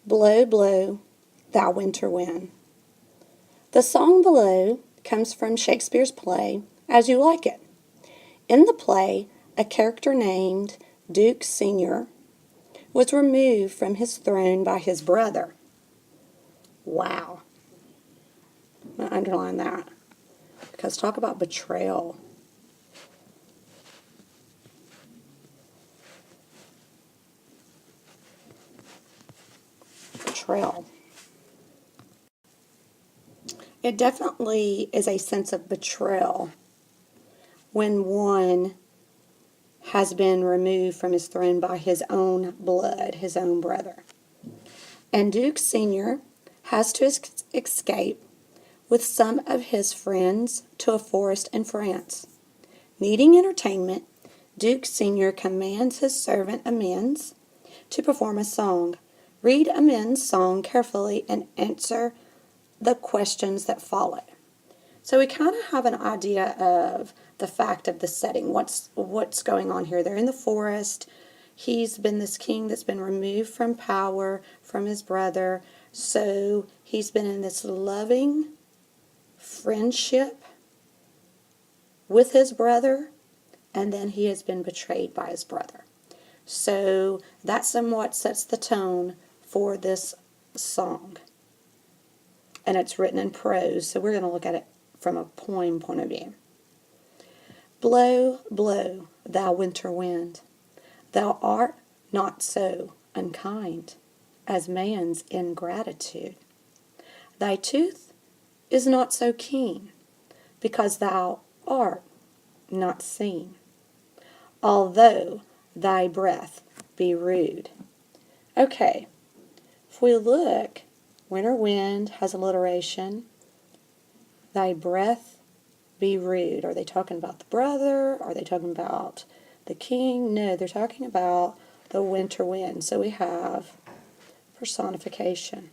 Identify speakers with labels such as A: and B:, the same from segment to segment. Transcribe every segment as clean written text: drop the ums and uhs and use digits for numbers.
A: Blow, blow, thou winter wind. The song below comes from Shakespeare's play, As You Like It. In the play, a character named Duke Senior was removed from his throne by his brother. Wow. I'm going to underline that because talk about betrayal. Betrayal. It definitely is a sense of betrayal when one has been removed from his throne by his own blood, his own brother. And Duke Senior has to escape with some of his friends to a forest in France. Needing entertainment, Duke Senior commands his servant Amends to perform a song. Read Amends' song carefully and answer the questions that follow. So we kind of have an idea of the fact of the setting, what's going on here. They're in the forest. He's been this king that's been removed from power from his brother. So he's been in this loving friendship with his brother, and then he has been betrayed by his brother. So that somewhat sets the tone for this song. And it's written in prose, so we're going to look at it from a poem point of view. Blow, blow, thou winter wind. Thou art not so unkind as man's ingratitude. Thy tooth is not so keen because thou art not seen, although thy breath be rude. Okay, if we look, winter wind has alliteration. Thy breath be rude. Are they talking about the brother? Are they talking about the king? No, they're talking about the winter wind. So we have personification.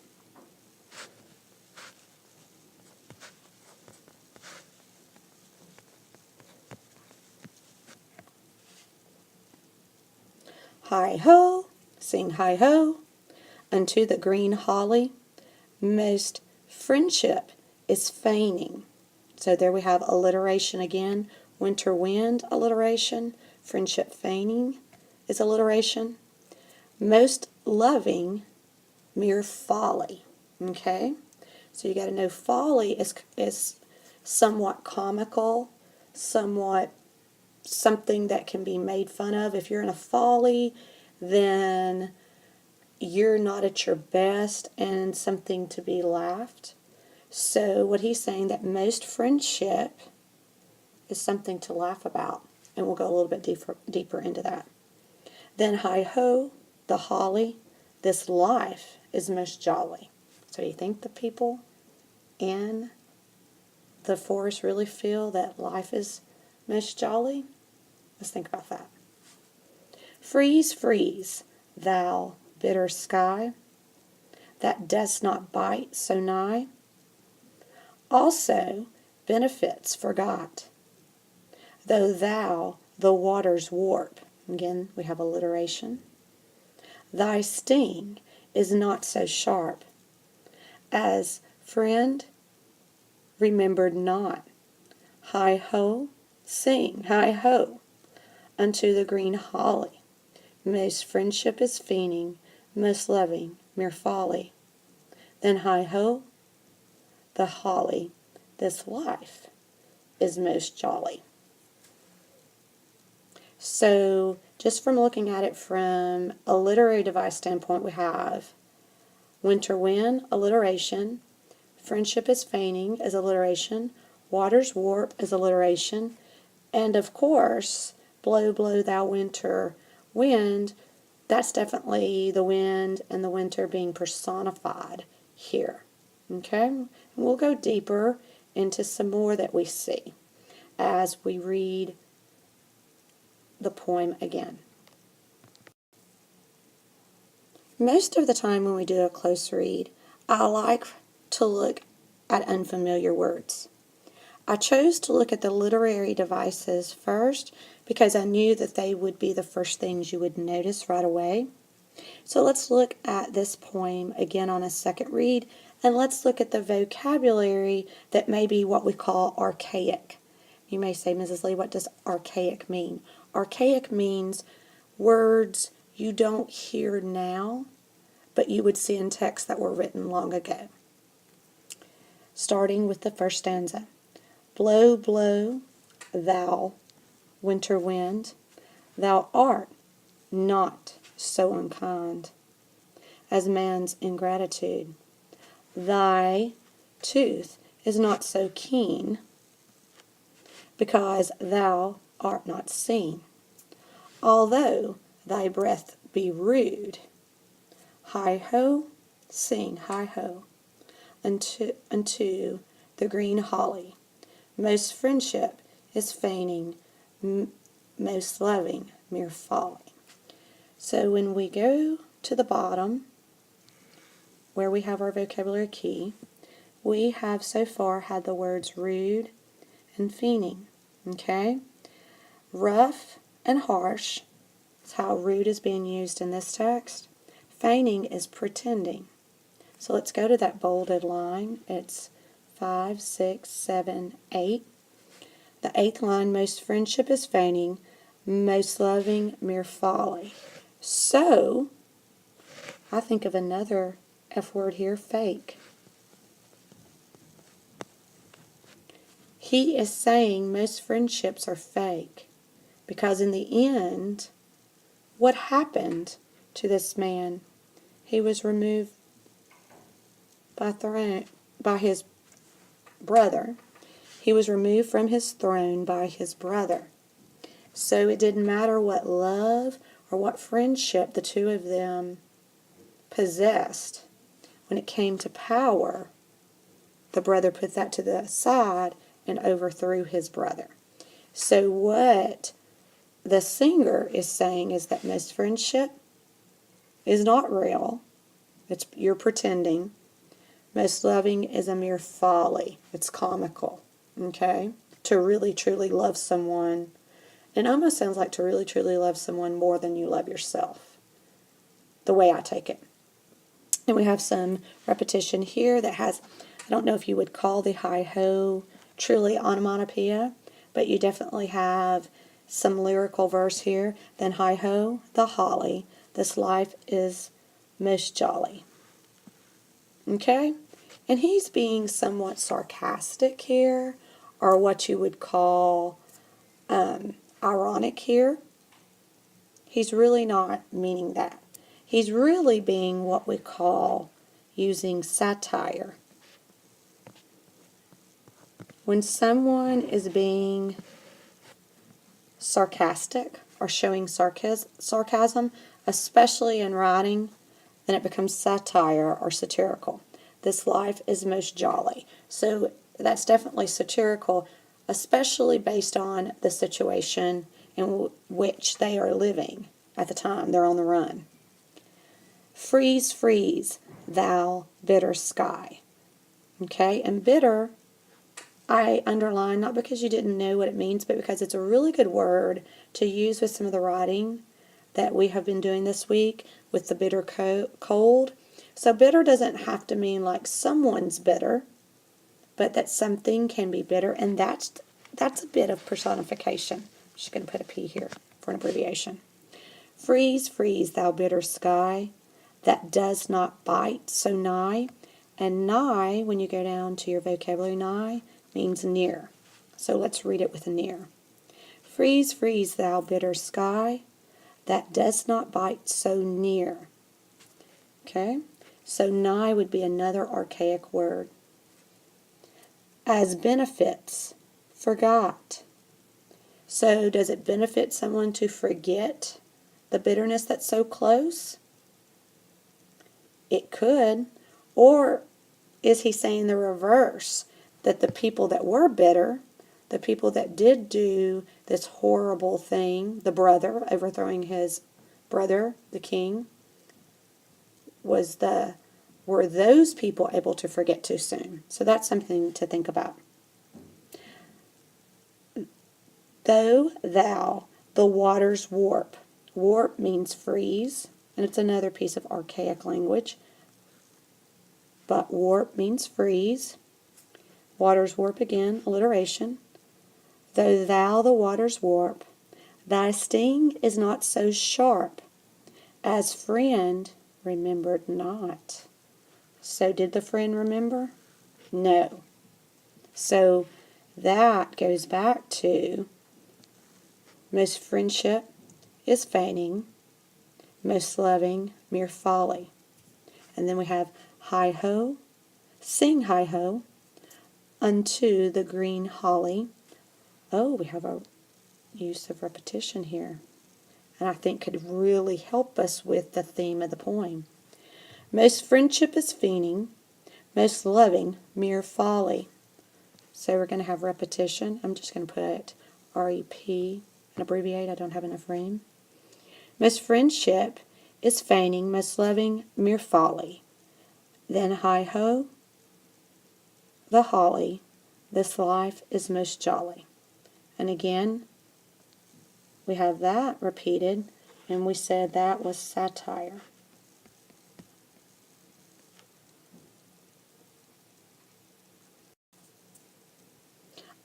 A: Hi-ho, sing hi-ho, unto the green holly, most friendship is feigning. So there we have alliteration again. Winter wind, alliteration. Friendship feigning is alliteration. Most loving, mere folly. Okay? So you got to know folly is somewhat comical, somewhat something that can be made fun of. If you're in a folly, then you're not at your best and something to be laughed. So what he's saying that most friendship is something to laugh about. And we'll go a little bit deeper into that. Then hi-ho, the holly, this life is most jolly. So you think the people in the forest really feel that life is most jolly? Let's think about that. Freeze, freeze, thou bitter sky, that dost not bite so nigh. Also benefits forgot, though thou the waters warp. Again, we have alliteration. Thy sting is not so sharp, as friend remembered not. Hi-ho, sing, hi-ho, unto the green holly. Most friendship is feigning, most loving, mere folly. Then hi-ho, the holly, this life is most jolly. So just from looking at it from a literary device standpoint, we have winter wind, alliteration, friendship is feigning is alliteration, waters warp is alliteration, and of course, blow, blow, thou winter wind, that's definitely the wind and the winter being personified here. Okay? And we'll go deeper into some more that we see as we read the poem again. Most of the time when we do a close read, I like to look at unfamiliar words. I chose to look at the literary devices first because I knew that they would be the first things you would notice right away. So let's look at this poem again on a second read, and let's look at the vocabulary that may be what we call archaic. You may say, Mrs. Lee, what does archaic mean? Archaic means words you don't hear now, but you would see in texts that were written long ago. Starting with the first stanza. Blow, blow, thou winter wind, thou art not so unkind as man's ingratitude. Thy tooth is not so keen because thou art not seen. Although thy breath be rude, hi-ho, sing hi-ho, unto the green holly. Most friendship is feigning, most loving mere folly. So when we go to the bottom, where we have our vocabulary key, we have so far had the words rude and feigning. Okay? Rough and harsh is how rude is being used in this text. Feigning is pretending. So let's go to that bolded line. It's 5, 6, 7, 8. The 8th line, most friendship is feigning, most loving mere folly. So, I think of another F word here, fake. He is saying most friendships are fake because in the end, what happened to this man? He was removed by his brother. He was removed from his throne by his brother. So it didn't matter what love or what friendship the two of them possessed. When it came to power, the brother put that to the side and overthrew his brother. So what the singer is saying is that most friendship is not real. You're pretending. Most loving is a mere folly. It's comical. Okay? To really, truly love someone. It almost sounds like to really, truly love someone more than you love yourself. The way I take it. And we have some repetition here that has, I don't know if you would call the hi-ho truly onomatopoeia, but you definitely have some lyrical verse here. Then hi-ho, the holly, this life is most jolly. Okay? And he's being somewhat sarcastic here, or what you would call ironic here. He's really not meaning that. He's really being what we call using satire. When someone is being sarcastic or showing sarcasm, especially in writing, then it becomes satire or satirical. This life is most jolly. So that's definitely satirical, especially based on the situation in which they are living at the time. They're on the run. Freeze, freeze, thou bitter sky. Okay, and bitter, I underline, not because you didn't know what it means, but because it's a really good word to use with some of the writing that we have been doing this week with the bitter cold. So bitter doesn't have to mean like someone's bitter, but that something can be bitter, and that's a bit of personification. I'm just going to put a P here for an abbreviation. Freeze, freeze, thou bitter sky, that does not bite so nigh. And nigh, when you go down to your vocabulary, nigh means near. So let's read it with a near. Freeze, freeze, thou bitter sky, that does not bite so near. Okay? So nigh would be another archaic word. As benefits, forgot. So does it benefit someone to forget the bitterness that's so close? It could. Or is he saying the reverse? That the people that were bitter, the people that did do this horrible thing, the brother overthrowing his brother, the king, were those people able to forget too soon? So that's something to think about. Though thou the waters warp. Warp means freeze and it's another piece of archaic language. But warp means freeze. Waters warp again, alliteration. Though thou the waters warp, thy sting is not so sharp, as friend remembered not. So did the friend remember? No. So that goes back to most friendship is feigning, most loving mere folly. And then we have hi-ho, sing hi-ho, unto the green holly. Oh, we have a use of repetition here, and I think could really help us with the theme of the poem. Most friendship is feigning, most loving mere folly. So we're going to have repetition. I'm just going to put REP and abbreviate. I don't have enough room. Most friendship is feigning, most loving mere folly. Then hi-ho, the holly, this life is most jolly. And again, we have that repeated, and we said that was satire.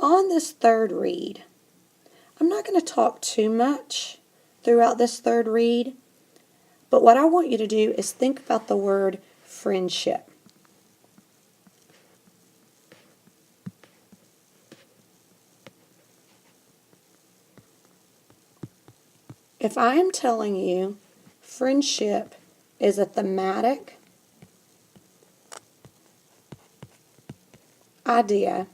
A: On this third read, I'm not going to talk too much throughout this third read, but what I want you to do is think about the word friendship. If I am telling you friendship is a thematic idea,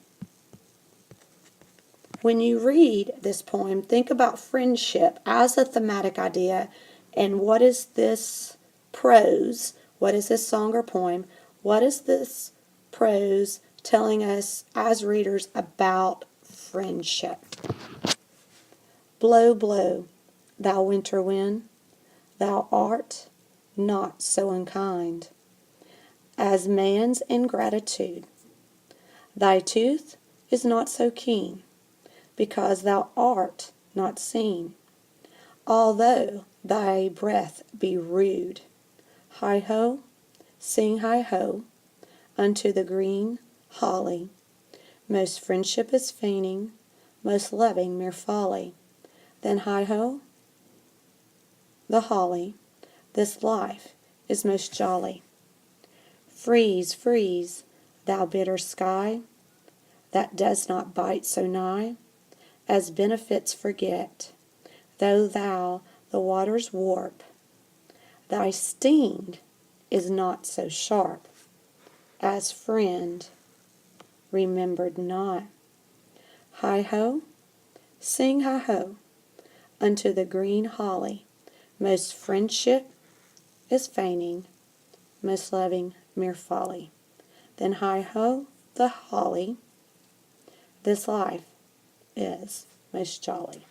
A: when you read this poem, think about friendship as a thematic idea, and what is this prose, what is this song or poem, what is this prose telling us as readers about friendship? Blow, blow, thou winter wind, thou art not so unkind as man's ingratitude. Thy tooth is not so keen, because thou art not seen, although thy breath be rude. Hi-ho, sing hi-ho, unto the green holly. Most friendship is feigning, most loving mere folly. Then hi-ho, the holly, this life is most jolly. Freeze, freeze, thou bitter sky, that does not bite so nigh, as benefits forget. Though thou the waters warp, thy sting is not so sharp, as friend remembered not. Hi-ho, sing hi-ho, unto the green holly. Most friendship is feigning, most loving mere folly. Then hi-ho, the holly, this life is most jolly.